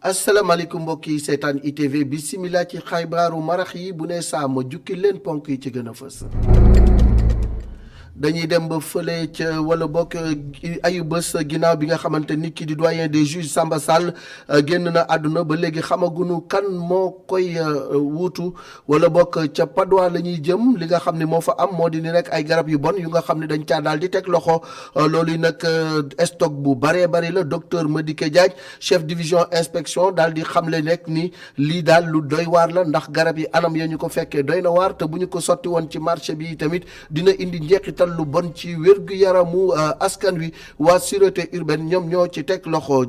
asalaamaaleykum mbokk yi seetaan ITV bisimila ci xibaaru marax yi bu ne saa ma jukki leen ponk yi ci gën a fës. dañuy dem ba fële ca wala bokk ayu bés ginnaaw bi nga xamante ni kii di doyen des juges Samba Sall génn na àdduna ba léegi xamaguñu kan moo koy wuutu wala bokk ca Padois la ñuy jëm li nga xam ne moo fa am moo di ni rek ay garab yu bon yu nga xam ne dañ caa daal di teg loxo loolu yi nag stock bu baree bari la docteur Madické Diagne chef division inspection daal di xamle nekk ni lii daal lu doy waar la ndax garab yi anam ya ñu ko fekkee doy na waar te bu ñu ko sotti woon ci marché bi tamit dina indi njeexital lu bon ci wér-gu-yaramu askan wi waa sûreté urbaine ñoom ñoo ci teg loxo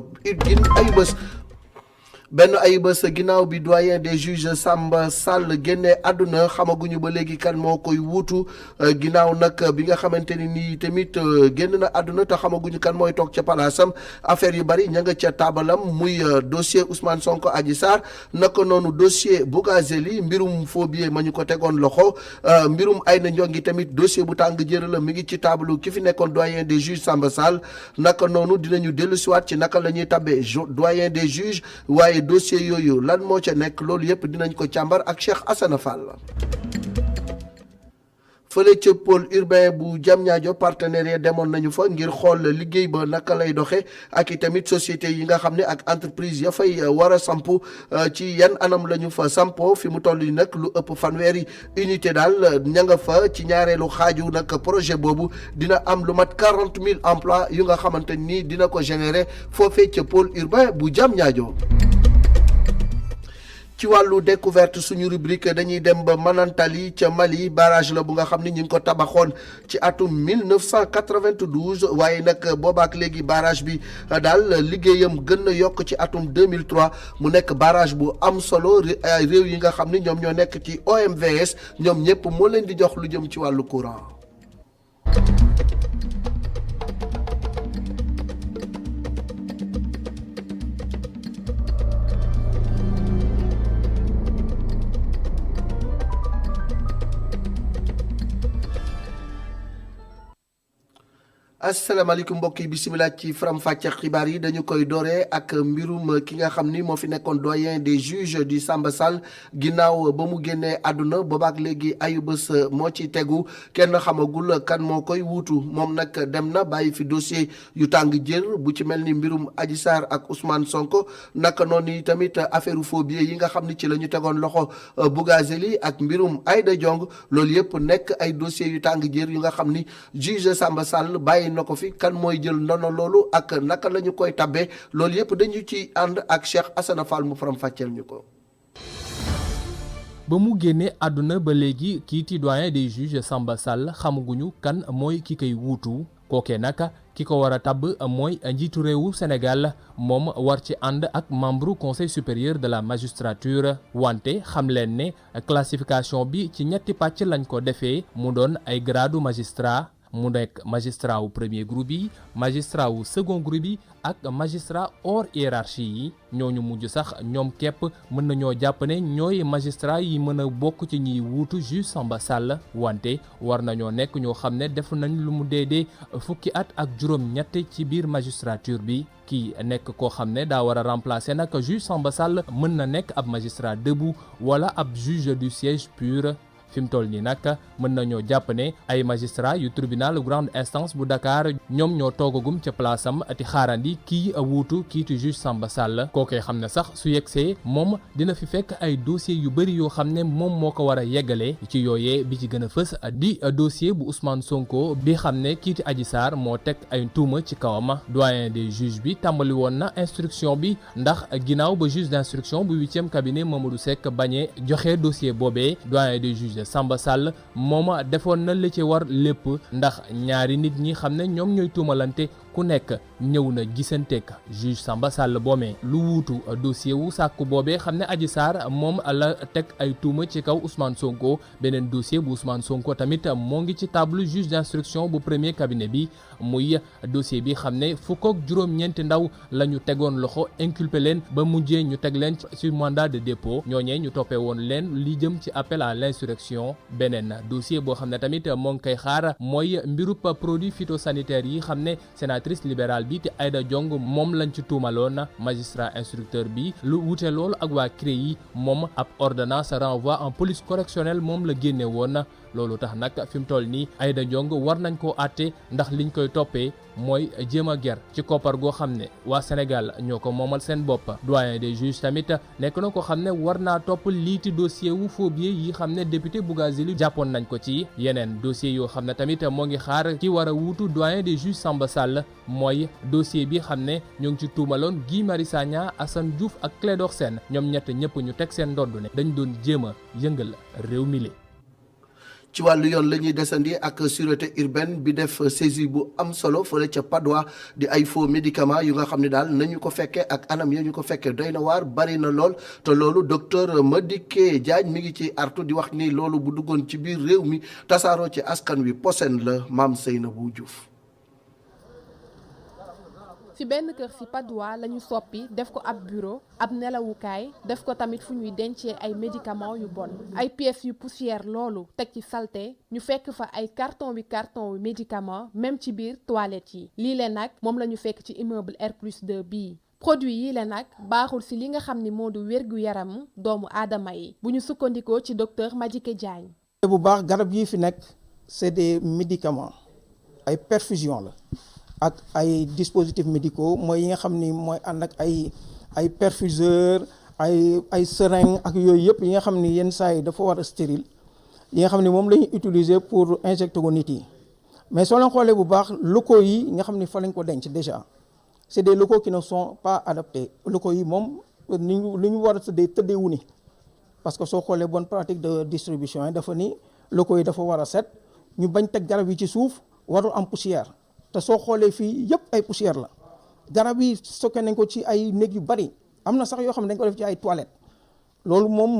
benn ayubés ginnaaw bi doyen des juges Samba Sall génnee àdduna xamaguñu ba léegi kan moo koy wuutu ginnaaw nag bi nga xamante ni nii tamit génn na àdduna te xamaguñu kan mooy toog ca palaasam affaire yu bari ña nga ca taabalam muy dossier Ousmane Sonko Adji Sarr naka noonu dossier Bougazelli mbirum faux billet ma ñu ko tegoon loxo mbirum Aïda Ndiongue tamit dossier bu tàng jër la mi ngi ci taabalu ki fi nekkoon doyen des juges Samba Sall naka noonu dinañu dellusiwaat ci naka la ñuy tabbee doyen des juges waaye dossier yooyu lan moo ca nekk loolu yëpp dinañ ko càmbar ak Cheikh Assane Fall. fële ca pôle urbain bu Diamniadio partenaires yi demoon nañu fa ngir xool liggéey ba naka lay doxe ak i tamit société yi nga xam ne ak entreprise ya fay war a sampu ci yan anam la ñu fa sampo fi mu toll yi nag lu ëpp fanweeri unité daal ña nga fa ci ñaareelu xaaju nag projet boobu dina am lu mat 40 000 emplois yu nga xamante ni dina ko générer foofee ca pôle urbain bu Diamniadio. ci wàllu découverte suñu rubrique dañuy dem ba Manantali ca Mali barrage la bu nga xam ni ñu ngi ko tabaxoon ci atum 1992 waaye nag boobaak léegi barrage bi daal liggéeyam gën na yokk ci atum 2003 mu nekk barrage bu am solo réew yi nga xam ni ñoom ñoo nekk ci OMVS ñoom ñëpp moo leen di jox lu jëm ci wàllu courant. asalaamaaleykum mbokk yi bisimilah ci faram-fàcce xibaar yi dañu koy dooree ak mbirum ki nga xam ni moo fi nekkoon doyen des juges di Samba Sall ginnaaw ba mu génnee àdduna boobaak léegi ayubés moo ci tegu kenn xamagul kan moo koy wuutu moom nag dem na bàyyi fi dossier yu tàng jër bu ci mel ni mbirum Adji Sarr ak Ousmane Sonko naka noonu tamit affaire faux billets yi nga xam ni ci la ñu tegoon loxo Bougazelli ak mbirum Aïda Ndiongue loolu yëpp nekk ay dossiers yu tàng jër yu nga xam ni juge Samba Sall bàyyi na ko fi kan mooy jël ndono loolu ak naka la ñu koy tabbee loolu yëpp dañu ci ànd ak Cheikh Assane Fall mu faram fàcceel ñu ko. ba mu génnee àdduna ba léegi kii doyen des juges Samba Sall xamaguñu kan mooy ki koy wuutu kookee nag ki ko war a tabb mooy njiitu réewu Sénégal moom war ci ànd ak membre conseil supérieur de la magistrature wante xam leen ne classification bi ci ñetti pàcc lañ ko defee mu doon ay gradu magistrat mu nekk magistrat wu premier groupe yi magistrat wu second groupe yi ak magistrat hors hiérarchie yi ñooñu mujj sax ñoom képp mën nañoo jàpp ne ñooy magistrat yi mën a bokk ci ñiy wuutu juge Samba Sall wante war nañoo nekk ñoo xam ne def nañ lu mu deedee fukki at ak juróom-ñett ci biir magistrature bi kii nekk koo xam ne daa war a remplacer nag juge Samba Sall mën na nekk ab magistrat debout wala ab juge du siège pur. fi mu toll nii nag mën nañoo jàpp ne ay magistrat yu tribunal grande instance bu Dakar ñoom ñoo toogagum ca place am ti xaarandi kii wuutu kiitu juge Samba Sall kookee xam ne sax su yegsee moom dina fi fekk ay dossier yu bëri yoo xam ne moom moo ko war a yeggale ci yooyee bi ci gën a fës di dossier bu Ousmane Sonko bi xam ne kiiti Adji Sarr moo teg ay tuuma ci kawam doyen des juges bi tàmbali woon na instruction bi ndax ginnaaw ba juge d'instruction bu 8e cabinet Mamadou Seck bañee joxe dossier boobee doyen des juges Samba Sall moom defoon na li ci war lépp ndax ñaari nit ñi xam ne ñoom ñooy tuumalante ku nekk ñëw na gisanteeg juge Samba Sall boomee lu wuutu dossier wu sàkku boobee xam ne Adji Sarr moom la teg ay tuuma ci kaw Ousmane Sonko beneen dossier bu Ousmane Sonko tamit moo ngi ci table juge d'instruction bu premier cabinet bi muy dossier bi xam ne fukk ak juróom-ñeenti ndaw la ñu tegoon loxo inculpé leen ba mujjee ñu teg leen ci mandat de dépôt ñooñee ñu toppee woon leen li jëm ci appel à l'insurrection beneen dossier boo xam ne tamit moo ngi koy xaar mooy mbirub produit phytosanitaire yi xam ne sénatrice libérale bi te Aïda Diong moom lañ ci tuumaloon magistrat instructeur bi lu wute loolu ak waa CREI moom ab ordonnance renvoi en police correctionnelle moom la génne woon loolu tax nag fi mu toll nii Aïda Diong war nañ koo àtte ndax liñ koy toppee mooy jéem a ger ci koppar goo xam ne waa Sénégal ñoo ko moomal seen bopp doyen des juges tamit nekk na ko xam ne war naa topp liiti dossier wu faux billets yi xam ne député Bougazeli jàppoon nañ ko ci yeneen dossier yoo xam ne tamit moo ngi xaar ki war a wuutu doyen des juges Samba Sall mooy dossier bi xam ne ñoo ngi ci tuumaloon Guy Marius Sagna Assane Diouf ak Clédor Sène ñoom ñett ñëpp ñu teg seen ndodd ne dañ doon jéem a yëngal réew mi le ci wàllu yoon la ñuy desandi ak sûreté urbaine bi def saisie bu am solo fële ca Padois di ay faux médicaments yu nga xam ne daal nañu ko fekkee ak anam ya ñu ko fekkee doy na waar bari na lool te loolu docteur Madické Diagne mi ngi ci artu di wax ni loolu bu duggoon ci biir réew mi tasaaroo ci askan wi posen la Mame Seynabou Diouf. ci benn kër ci Padois lañu soppi def ko ab bureau ab nelawukaay def ko tamit fu ñuy dencee ay médicaments yu bon ay pièces yu poussière loolu teg ci saleté ñu fekk fa ay carton wi médicaments même ci biir toilettes yi lii leen nag moom la ñu fekk ci immeuble R+2 bii produit yi leen nag baaxul ci li nga xam ni moo du wérgu yaram doomu aadama yi bu ñu sukkandikoo ci docteur Madické Diagne. bu baax garab yi fi nekk c'est des médicaments ay perfusion la. ak ay dispositifs médicaux mooy yi nga xam ni mooy ànd ak ay perfuseur ay seringue ak yooyu yëpp yi nga xam ni yenn saa yi dafa war a stérile yi nga xam ni moom la ñuy utiliser pour injecter ko nit yi mais soo leen xoolee bu baax locaux yi nga xam ni fa lañ ko denc déjà c'est des locaux qui ne sont pas adaptés locaux yi moom ni ñu war a tëddee wu ni parce que soo xoolee bonne pratique de distribution yi dafa ni locaux yi dafa war a set ñu bañ teg garab yi ci suuf warul am poussière. te soo xoolee fii yëpp ay poussière la garab yi stocké nañ ko ci ay néeg yu bari am na sax yoo xam ne dañ ko def ci ay toilettes loolu moom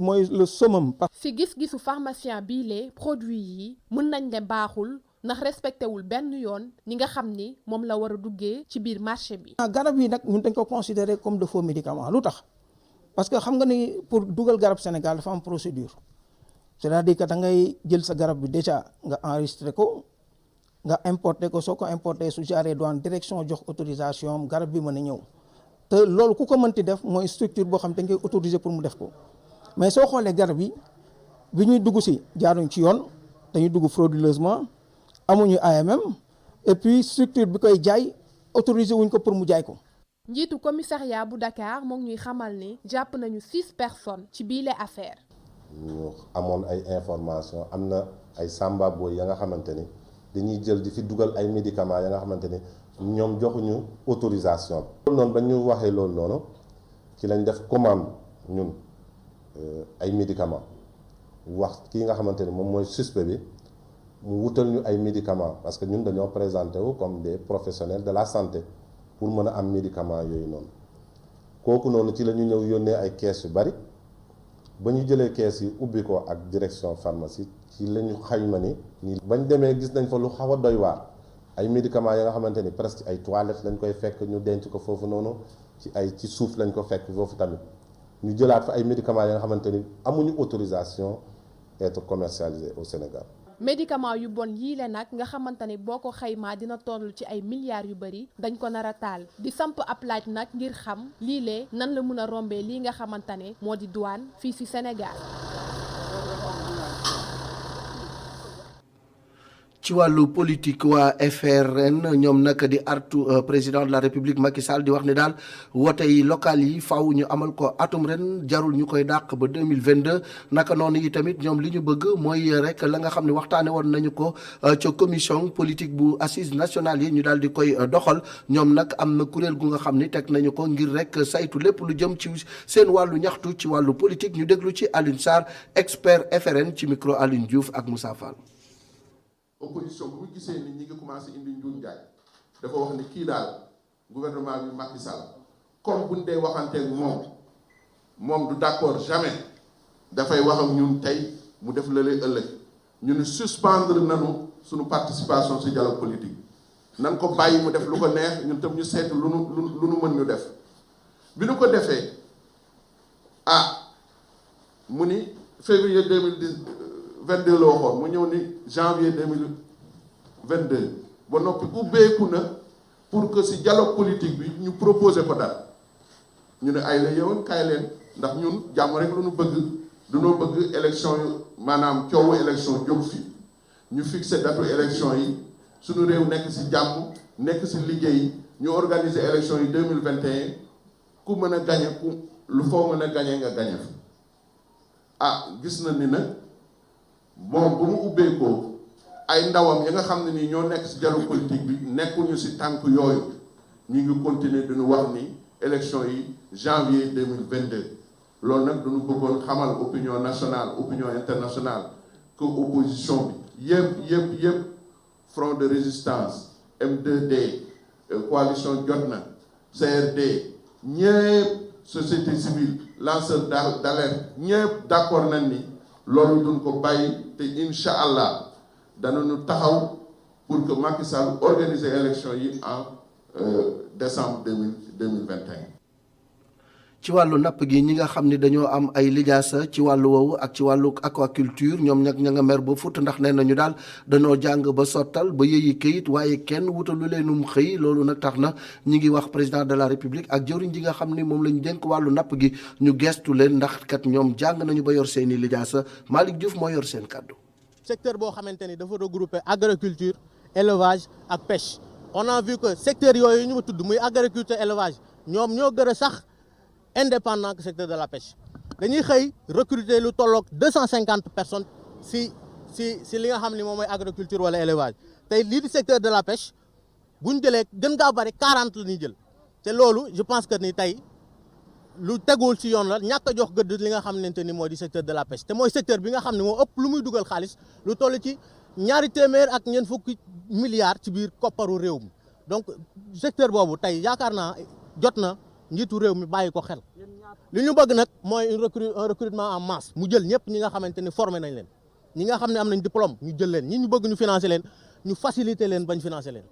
mooy le summum. ci gis-gisu pharmacien bii lee produit yi mën nañ ne baaxul ndax respecté wul benn yoon ñi nga xam ni moom la war a duggee ci biir marché bi. garab yi nag ñun dañ ko considérer comme de faux médicaments lu tax parce que xam nga ni pour dugal garab Sénégal dafa am procédure c'est-à-dire que da ngay jël sa garab bi déjà nga enregistré ko. nga importé ko soo ko importé su jaaree douane direction jox autorisation garab bi mën a ñëw te loolu ku ko mënti def mooy structure boo xam te dañ koy autorisé pour mu def ko mais soo xoolee garab yi bi ñuy dugg si jaaruñ ci yoon dañuy dugg frauduleusement amuñu AMM et puis structure bi koy jaay autorisé wuñ ko pour mu jaay ko. njiitu commissariat bu Dakar moo ngi ñuy xamal ni jàpp nañu 6 personnes ci biile affaire. ñu amoon ay information am na ay samba boy ya nga xamante ni. dañuy jël di fi dugal ay médicaments ya nga xamante ni ñoom joxuñu autorisation loolu noonu ba ñu waxee loolu noonu ci lañ def commande ñun ay médicaments wax kii nga xamante ni moom mooy suspect bi mu wutal ñu ay médicaments parce que ñun dañoo présenté wu comme des professionnels de la santé pour mën a am médicaments yooyu noonu kooku noonu ci la ñu ñëw yónnee ay kees yu bari ba ñu jëlee kees yi ubbi ko ak direction pharmacie ci la ñu xayma ni bañ demee gis nañ fa lu xaw a doy waar ay médicaments ya nga xamante ni presque ay toilettes lañ koy fekk ñu denc ko foofu noonu ci suuf lañ ko fekk foofu tamit ñu jëlaat fa ay médicaments ya nga xamante ni amuñu autorisation être commercialisé au Sénégal. médicament yu bon yii le nag nga xamante ni boo ko xaymaa dina toll ci ay milliards yu bari dañ ko nar a taal di samp ab laaj nag ngir xam lii lee nan la mën a rombee lii nga xamante ne moo di douane fii ci Sénégal. ci wàllu politique waa FRN ñoom nag di artu président de la République Macky Sall di wax ne daal wote yi local yi faaw ñu amal ko atum ren jarul ñu koy dàq ba 2022 naka noonu yi tamit ñoom li ñu bëgg mooy rek la nga xam ne waxtaane woon nañu ko ca commission politique bu assise nationale yi ñu daal di koy doxal ñoom nag am na kuréel gu nga xam ni teg nañu ko ngir rek saytu lépp lu jëm ci seen wàllu ñaxtu ci wàllu politique ñu déglu ci Alioune Sarr expert FRN ci micro Alioune Diouf ak Moussa Fall. opposition bu mu gisee ni ñi ngi commencé indi njuuñ njaay dafa wax ni kii daal gouvernement bi Macky Sall comme buñ dee waxanteeg moom du d'accord jamais dafay wax ak ñun tey mu def la lay ëllëg ñu ni suspendre nanu suñu participation ci dialogue politique nan ko bàyyi mu def lu ko neex ñun tam ñu seet lu nu mën ñu def bi nu ko defee mu ni février 2022 la waxoon mu ñëw ni janvier 2022 ba noppi ubbeeku na pour que si dialogue politique bi ñu proposer ko dara ñu ne ay la yowoon kaay leen ndax ñun jàmm rek lu ñu bëgg dunoo bëgg élection yu maanaam coowu élection jóg fi ñu fixé datu élection yi suñu réew nekk si jàmm nekk si liggéey ñu organiser élection yi 2021 ku mën a gañe ku lu foo mën a gañe nga gañe fi gis na ni nag moom bu mu ubbeekoo ay ndawam ya nga xam ne nii ñoo nekk si dialogue politique bi nekkuñu si tànk yooyu ñu ngi continuer duñu wax ni élection yi janvier 2022 loolu nag duñu bëggoon xamal opinion nationale opinion internationale que opposition bi yëpp front de résistance M2D coalition Jotna CRD ñëpp société civile lanceur d'alerte ñëpp d'accord nañ ni loolu duñ ko bàyyi te incha allah danañu taxaw pour que Macky Sall organiser élection yi en décembre 2021. ci wàllu napp gi ñi nga xam ni dañoo am ay lijaasa ci wàllu woowu ak ci wàllu aquaculture ñoom nag ña nga mer ba fut ndax nee nañu daal dañoo jàng ba sottal ba yëyi këyit waaye kenn wutalu leenum xëy loolu nag tax na ñi ngi wax président de la république ak jëwriñ ji nga xam ni moom lañu dénk wàllu napp gi ñu gestu leen ndax kat ñoom jàng nañu ba yor seeni lijaasa Malick Diouf moo yor seen kàddu. secteur boo xamante ni dafa regrouper agriculture élevage ak pêche on a vu que secteur yooyu ñu ma tudd muy agriculture élevage ñoom ñoo gën a sax indépendant que secteur de la pêche dañuy xëy recruter lu tolloog 250 personnes si li nga xam ni moom mooy agriculture wala élevage tey lii di secteur de la pêche bu ñu jëlee gën gaa bari 40 la ñuy jël te loolu je pense que ni tey lu tegul ci yoon la ñàkk a jox gëdd li nga xamante ni moo di secteur de la pêche te mooy secteur bi nga xam ne moo ëpp lu muy dugal xaalis lu toll ci 200 ak ñeent fukki milliards ci biir kopparu réew mi donc secteur boobu tey yaakaar naa jot na njiitu réew mi bàyyi ko xel li ñu bëgg nag mooy un recrutement en masse mu jël ñëpp ñi nga xamante ni formé nañ leen ñi nga xam ne am nañ diplôme ñu jël leen ñi ñu bëgg ñu financer leen ñu faciliter leen bañ financer leen.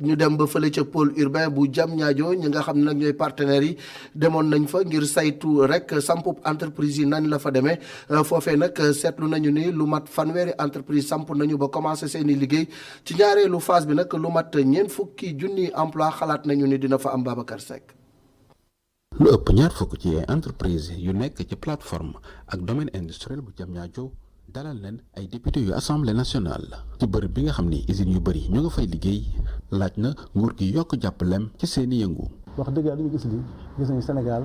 ñu dem ba fële ca pôle urbain bu Diamniadio ñi nga xam ne nag ñooy partenaires yi demoon nañ fa ngir saytu rek sampu entreprise yi nañ la fa demee foofee nag seetlu nañu ni lu mat fanweeri entreprise samp nañu ba commencé seeni liggéey ci ñaareelu phase bi nag lu mat 40 junni emploi xalaat nañu ni dina fa am Babacar Seck. lu ëpp 20 ci ay entreprise yu nekk ci plateforme ak domaine industriel bu Diamniadio dalal leen ay député yu assemblée nationale ci bërëb bi nga xam ni usines yu bëri ñu nga fay liggéey laaj na nguur gi yokk jàppalem ci seeni yëngu. wax dëgg yàlla ñu gis nañu Sénégal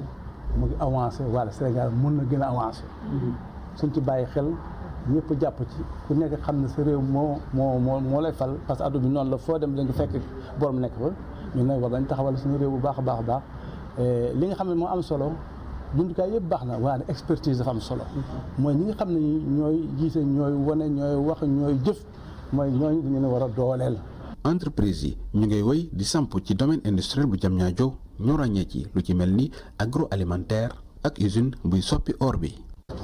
mu ngi avancé wala Sénégal mën na gën a avancé suñ ci bàyyi xel ñëpp jàpp ci ku nekk xam ne sa réew moo lay fal parce que addu bi noonu la foo dem da nga fekk borom nekk fa ñun nag war nañ taxawal suñu réew bu baax a baax a baax li nga xam ne moo am solo. jumtukaay yëpp baax na waaye expertise dafa am solo mooy ñi nga xam ne ñooy jiite ñooy wane ñooy wax ñooy jëf mooy ñooñu dañu ne war a dooleel. entreprise yi ñu ngay woy di samp ci domaine industriel bu Diamniadio ñu ràññee ci lu ci mel ni agroalimentaire ak usine buy soppi or bi.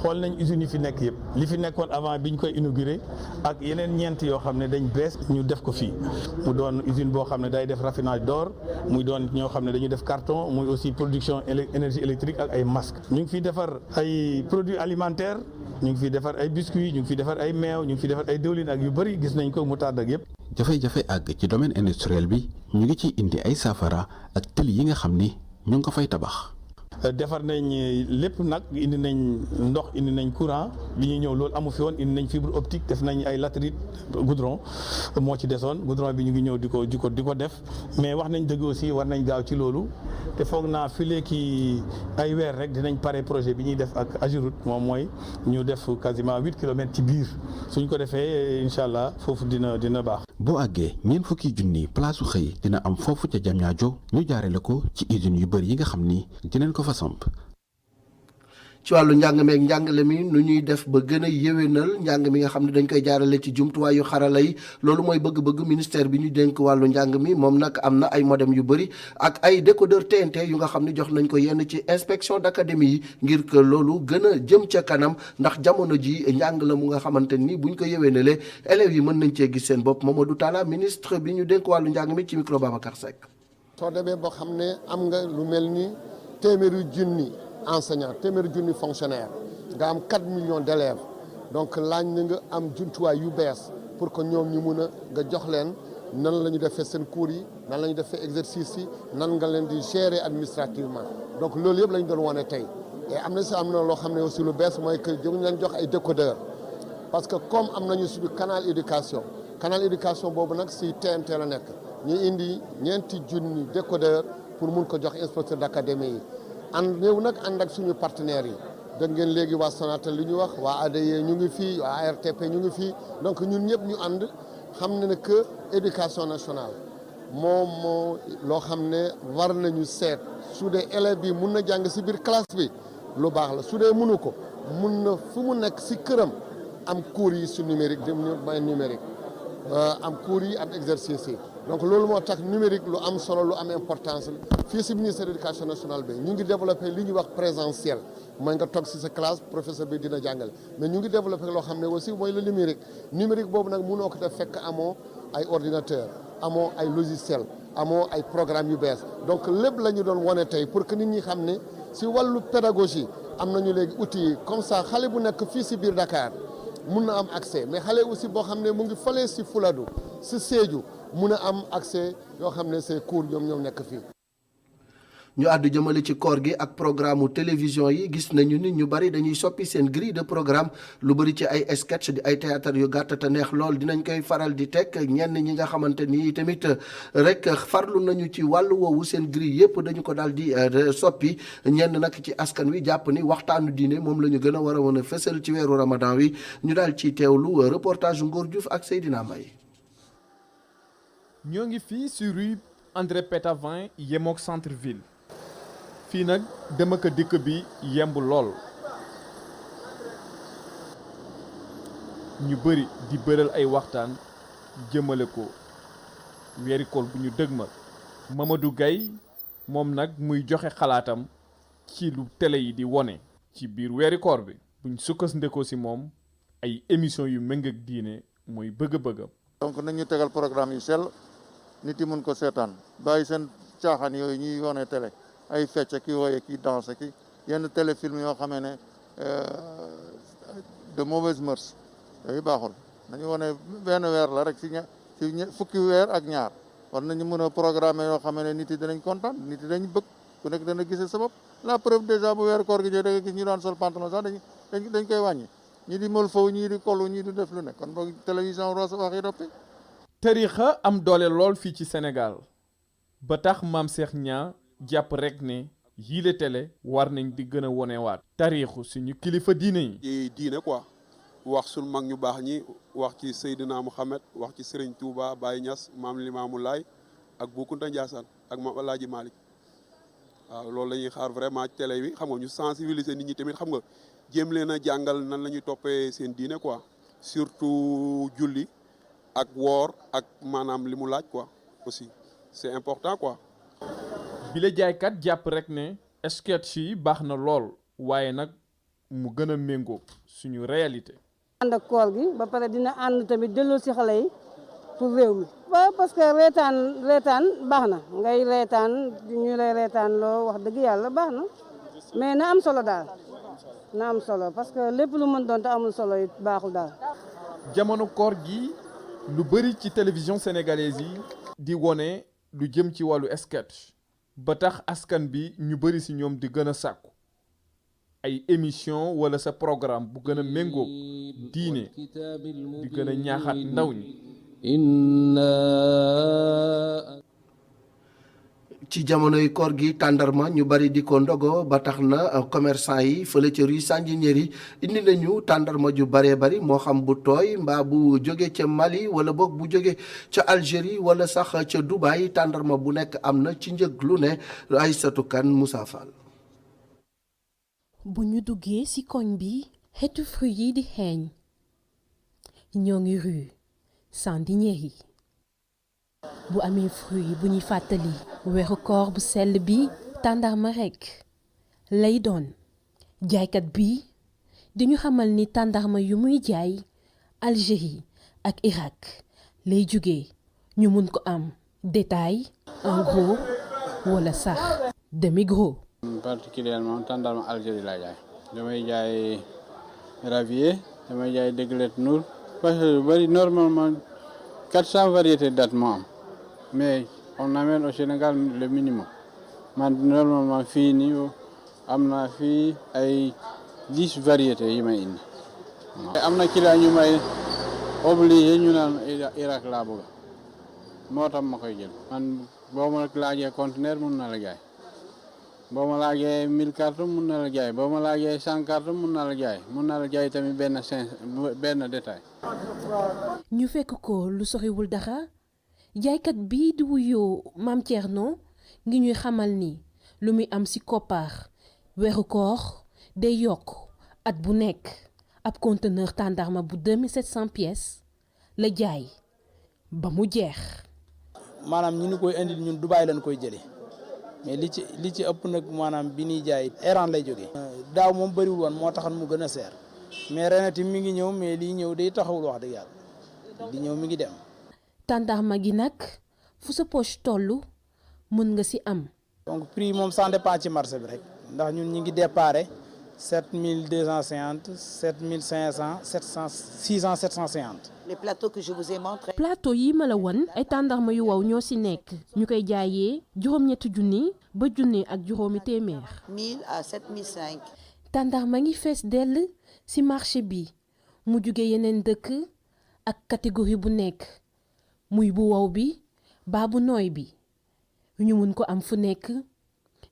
xool nañ usines yi fi nekk yëpp li fi nekkoon avant bi ñu koy inauguré ak yeneen ñeent yoo xam ne dañ bees ñu def ko fii mu doon usine boo xam ne day def raffinage d'or muy doon ñoo xam ne dañu def carton muy aussi production énergie électrique ak ay masques ñu ngi fiy defar ay produits alimentaires ñu ngi fiy defar ay biscuits ñu ngi fiy defar ay meew ñu ngi fiy defar ay diwlin ak yu bëri gis nañ ko mu tàdd ak yëpp. jafe-jafe àgg ci domaine industriel bi ñu ngi ciy indi ay saafara ak tëli yi nga xam ni ñu ngi ko fay tabax. defar nañ lépp nag indi nañ ndox indi nañ courant bi ñuy ñëw loolu amu fi woon indi nañ fibre optique def nañ ay latérite goudron moo ci desoon goudron bi ñu ngi ñëw di ko def mais wax nañ dëgg aussi war nañ gaaw ci loolu te foog naa filee ki ay weer rek dinañ pare projet bi ñuy def ak Ageroute moom mooy ñu def quasiment 8 kilomètres ci biir suñ ko defee incha allah foofu dina baax. boo àggee 40 junni place su xëy dina am foofu ca Diamniadio ñu jaarale ko ci usines yu bëri yi nga xam ni dinañ ko fa samp. ci wàllu njàng meeg njàngale mi nu ñuy def ba gën a yéwénal njàng mi nga xam ne dañ koy jaarale ci jumtuwaayu xarala yi loolu mooy bëgg-bëgg ministère bi ñu dénk wàllu njàng mi moom nag am na ay modem yu bëri ak ay décodeur TNT yu nga xam ne jox nañ ko yenn ci inspection d'académie yi ngir que loolu gën a jëm ca kanam ndax jamono ji njàng la mu nga xamante ni buñ ko yéwénalee élèves yi mën nañ cee gis seen bopp Mamadou Talla ministre bi ñu dénk wàllu njàng mi ci micro Babacar Seck. soo demee boo xam ne am nga lu mel ni téeméeri junni enseignant téeméeri junni fonctionnaire nga am 4 millions d'élèves donc laaj na nga am jumtuwaay yu bees pour que ñoom ñu mun a nga jox leen nan la ñu defee seen cours yi nan la ñu defee exercice yi nan nga leen di gérer administrativement donc loolu yëpp la ñu doon wane tey et am na loo xam ne aussi lu bees mooy que ñu leen jox ay décodeurs parce que comme am nañu suñu canal éducation boobu nag si TNT la nekk ñu indi ñeenti junni décodeur pour mun ko jox inspecteur d'académie yi ñëw nag ànd ak suñu partenaires yi dégg ngeen léegi waa Sonatel li ñu wax waa ADE ñu ngi fii waa ARTP ñu ngi fii donc ñun ñëpp ñu ànd xam ne que éducation nationale moom moo loo xam ne war nañu seet su dee élève bi mun na jàng si biir classe bi lu baax la su dee mënu ko mun na fu mu nekk si këram am cours yi su numérique dem numérique am cours yi am exercice yi donc loolu moo tax numérique lu am solo lu am importance la fii si ministère de l'éducation nationale bi ñu ngi développé li ñuy wax présentiel mooy nga toog si sa classe professeur bi dina jàngale mais ñu ngi développé loo xam ne aussi mooy le numérique boobu nag mënoo ko def fekk amoo ay ordinateur amoo ay logiciel amoo ay programme yu bees donc lépp la ñu doon wane tey pour que nit ñi xam ne si wàllu pédagogie am nañu léegi outils yi comme ça xale bu nekk fii si biir Dakar mun na am accès mais xale aussi boo xam ne mu ngi fële si Fuladu si Sédhiou mun a am accès yoo xam ne ces cours ñoom nekk fii. ñu àddu jëmale ci koor gi ak programme télévision yi gis nañu ni ñu bari dañuy soppi seen grille de programme lu bari ci ay sketch di ay théâtre yu gàtt te neex lool dinañ koy faral di teg ñenn ñi nga xamante ni tamit rek farlu nañu ci wàllu woowu seen grille yépp dañu ko daal di soppi ñenn nag ci askan wi jàpp ni waxtaanu diine moom la ñu gën a war a mën a fësal ci weeru ramadan wi ñu daal ci teewlu reportage Ngor Diouf ak Seydina Mbaye. ñoo ngi fii sur rue André Pétavin yemook centre ville. fii nag dem ak dikk bi yemb lool ñu bëri di bëral ay waxtaan jëmale ko weeri koor bu ñu dëgmal Mamadou Gaye moom nag muy joxe xalaatam ci lu télé yi di wone ci biir weeri koor bi buñ sukkandikoo ci moom ay émission yu méng ak diine mooy bëgg-bëggam. donc nañu tegal programme yu sell nit yi mën ko seetaan bàyyi seen caaxaan yooyu ñuy wone télé. ay fecc ki wooye ki danse ki yenn téléfilm yoo xamee ne de mauvaise mœurs yooyu baaxul nañu wane benn weer la rek ci fukki weer ak ñaar war nañu mën a programme yoo xamee ne nit yi danañ kontaan nit yi dañ bëgg ku nekk dana gisee sa bopp la preuve déjà bu weer koor gi ñëw da nga gis ñu daan sol pantalon sax dañ koy wàññi ñii di mël faw ñii di kollu ñii di def lu ne kon boog télévision roos waxi doppi tariixa am doole lool fii ci Sénégal ba tax Mame Cheikh Niang jàpp rek ne yile télé war nañ di gën a wonewaat tariixu suñu kilifa diine yi. ci diine quoi wax suñu mag ñu baax ñi wax ci Seydina Mouhamed wax ci Serigne Touba Baye Niass Maam Limaamu Laay ak Bou Kounta Ndiassane ak Maam Alaaji Malick waaw loolu la ñuy xaar vraiment télé bi xam nga ñu sensibiliser nit ñi tamit xam nga jéem leen a jàngal nan la ñuy toppee seen diine quoi surtout julli ak woor ak maanaam li mu laaj quoi aussi c'est important quoi. bile jaaykat jàpp rek ne sketch yi baax na lool waaye nag mu gën a méngoo suñu réalité. ànd ak koor gi ba pare dina ànd tamit delloo si xale yi pour réew mi. waaw parce que reetaan baax na ngay reetaan ñu lay reetaan loo wax dëgg yàlla baax na mais na am solo daal na am solo parce que lépp lu mën doon te amul solo it baaxul daal. jamono koor gi lu bëri ci télévision sénégalaise yi di wone lu jëm ci wàllu sketch. ba tax askan bi ñu bëri ci ñoom di gën a sàkku ay émission wala sa programme bu gën a méngóog diine di gën a ñaaxaat ndaw ñi. ci jamonoy koor gi tàndarma ñu bari di ko ndogo ba tax na commerçant yi fële ca rue Sandinéry indi nañu tàndarma ju baree bari moo xam bu tooy mbaa bu jóge ca Mali wala boog bu jóge ca Algérie wala sax ca Dubaï tàndarma bu nekk am na ci njëg lu ne Aïssatou Kane Moussa Fall. bu ñu duggee ci koñ bi xeetu fruit yi di xeeñ ñoo ngi rue Sandinéry bu amee fruit bu ñuy fàttali weeru koor bu sell bi tàndarma rekk lay doon jaaykat bi dañu xamal ni tàndarma yu muy jaay Algérie ak Irak lay jóge ñu mun ko am détail en gros wala sax demi gros. particulièrement tàndarma Algérie lay jaay damay jaay Ravier damay jaay Déglet Nour parce que lu bari normalement 400 variétés de dattes moo am mais on amène au Sénégal le minimum man normalement fii nii am naa fii ay 10 variétés yi may indi. am na client ñu may obligé ñu naan Irak laa bëgg moo tax ma koy jël man boo ma laajee conteneur mun na la jaay boo ma laajee 1000 cartons mun na la jaay boo ma laajee 100 cartons mun na la jaay tamit benn détail. ñu fekk ko lu soriwul dara jaaykat bii di wuyoo Maam Thierno ngi ñuy xamal ni lu muy am ci koppar weeru koor day yokk at bu nekk ab conteneur tàndarma bu 2700 pièces la jaay ba mu jeex. maanaam ñu ni koy indil ñun Dubaay lañ koy jëlee mais li ci ëpp nag maanaam bi ñuy jaay Iran lay jógee. daaw moom bëriwul woon moo taxan mu gën a seer mais renati mi ngi ñëw mais lii ñëw day taxawul wax dëgg yàlla di ñëw mi ngi dem. tàndarma gi nag fu sa poche tollu mën nga ci am. donc prix moom ça dépend ci marché bi rek ndax ñun ñi ngi déparé 7250 7500 700 600 750. les plateaux que je vous ai montrés. plateau yi ma la won ay tàndarma yu wow ñoo ci nekk ñu koy jaayee juróom-ñetti junni ba junni ak juróomi téeméer. 1000 à 7005. tàndarma ngi fees dell ci marché bi mu jóge yeneen dëkk ak catégorie bu nekk muy bu wow bi baa bu nooy bi ñu mun ko am fu nekk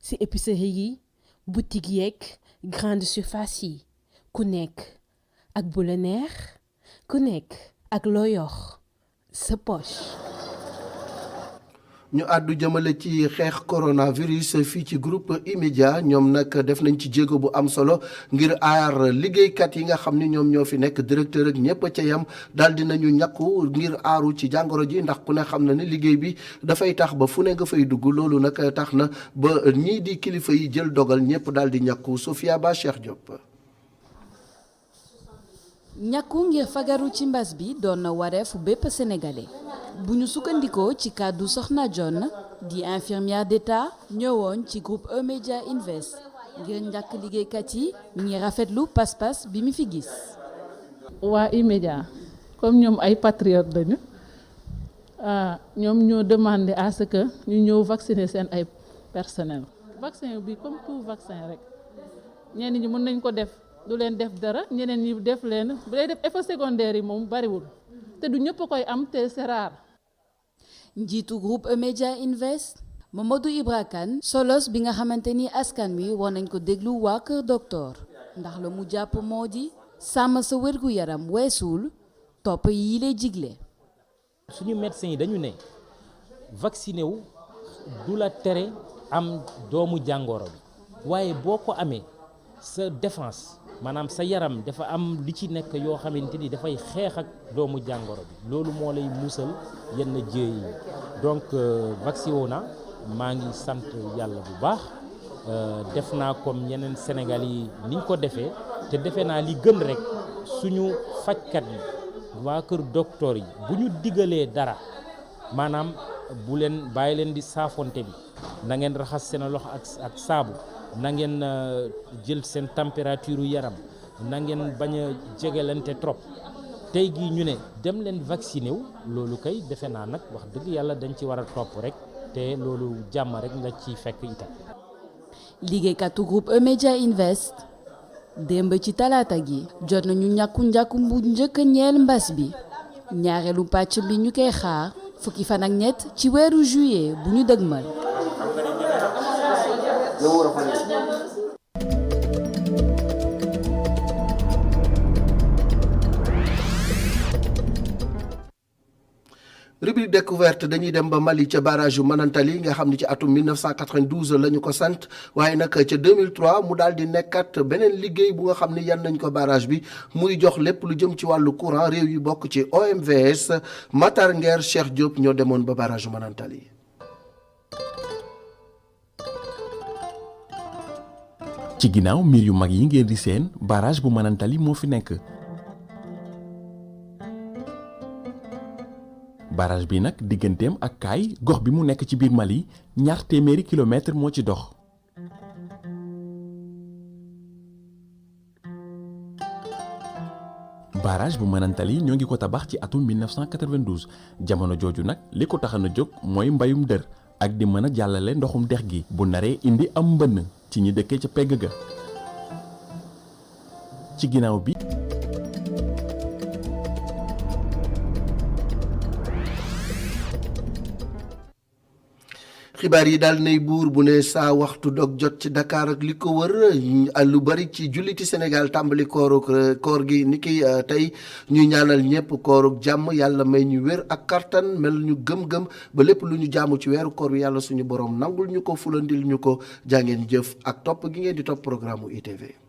ci épicerie yi boutique yeeg grande surface yi ku nekk ak bu la neex ku nekk ak loo yor sa poche. ñu àddu jëmale ci xeex coronavirus fii ci groupe E-Media ñoom nag def nañ ci jéego bu am solo ngir aar liggéeykat yi nga xam ni ñoom ñoo fi nekk directeur ak ñëpp ca yam daal dinañu ñàkku ngir aaru ci jàngoro ji ndax ku ne xam na ne liggéey bi dafay tax ba fu ne nga fay dugg loolu nag tax na ba ñii di kilifa yi jël dogal ñëpp daal di ñàkku Sofia Ba Cheikh Diop. ñàkku ngir fagaru ci mbas bi doon na wareefu bépp sénégalais. bu ñu sukkandikoo ci kàddu Soxna John di infirmière d'État ñëwoon ci groupe E-Media Invest ngir njàkk liggéeykat yi ñi rafetlu pas-pas bi mu fi gis. waa E-Media comme ñoom ay patriotes lañu ñoom ñoo demandé à ce que ñu ñëw vacciner seen ay personnel. vaccin bi comme tout vaccin rek ñenn ñi mën nañ ko def du leen def dara ñeneen ñi def leen bu lay def effet secondaire yi moom bariwul te du ñëpp koy am te c'est rare. njiitu groupe E-Media Invest Mamadou Ibra Kane solos bi nga xamante ni askan wi war nañ ko déglu waa Kër Docteur ndax la mu jàpp moo di sàmm sa wérgu yaram weesuul topp yi lay jigle. suñu médecins yi dañu ne vacciné wu du la tere am doomu jàngoro bi waaye boo ko amee sa défense maanaam sa yaram dafa am li ci nekk yoo xamante ni dafay xeex ak doomu jàngoro bi loolu moo lay musal yenn jéey yi donc vacciné wu na maa ngi sant yàlla bu baax def naa comme ñeneen Sénégal yi niñ ko defee te defe naa li gën rek suñu fajkat yi waa Kër Docteur yi bu ñu digalee dara maanaam bu leen bàyyi leen di saafonte bi na ngeen raxas seen loxo ak saabu na ngeen jël seen température yaram na ngeen bañ a jegelante trop tey gii ñu ne dem leen vacciné wu loolu kay defe naa nag wax dëgg yàlla dañ ci war a topp rek te loolu jàmm rek la ci fekk itam. liggéeykatu groupe E-Media Invest démb ci talaata gi jot nañu njàkku bu njëkk ñeel mbas bi ñaareelu pàcc bi ñu koy xaar fukki fan ak ñett ci weeru juillet bu ñu dëgmal. rubrique découverte dañuy dem ba Mali ca barrage yu Manantali nga xam ni ci atum 1992 la ñu ko sant waaye nag ca 2003 mu daal di nekkat beneen liggéey bu nga xam ni yan nañ ko barrage bi muy jox lépp lu jëm ci wàllu courant réew yi bokk ci OMVS Matar Nguer Cheikh Diop ñoo demoon ba barrage yu Manantali. ci ginnaaw mbir yu mag yi ngeen di seen barrage bu Manantali moo fi nekk. barrage bi nag digganteem ak Kaay gox bi mu nekk ci biir Mali 200 kilomètres moo ci dox. barrage bu Manantali ñoo ngi ko tabax ci atum 1992 jamono jooju nag li ko taxan a jóg mooy mbayum dër ak di mën a jàllale ndoxum dex gi bu naree indi am mbënn ci ñi dëkkee ca pegg ga ci ginnaaw bi xibaar yi daal nay buur bu ne saa waxtu dog jot ci Dakar ak li ko wër lu bari ci julliti Sénégal tàmbali koor gi ni ki tey ñuy ñaanal ñëpp kooruk jàmm yàlla may ñu wér ak kartan mel ñu gëm-gëm ba lépp lu ñu jaamu ci weeru koor wi yàlla suñu borom nangul ñu ko fulandil ñu ko jàngeen jëf ak topp gi ngeen di topp programme u ITV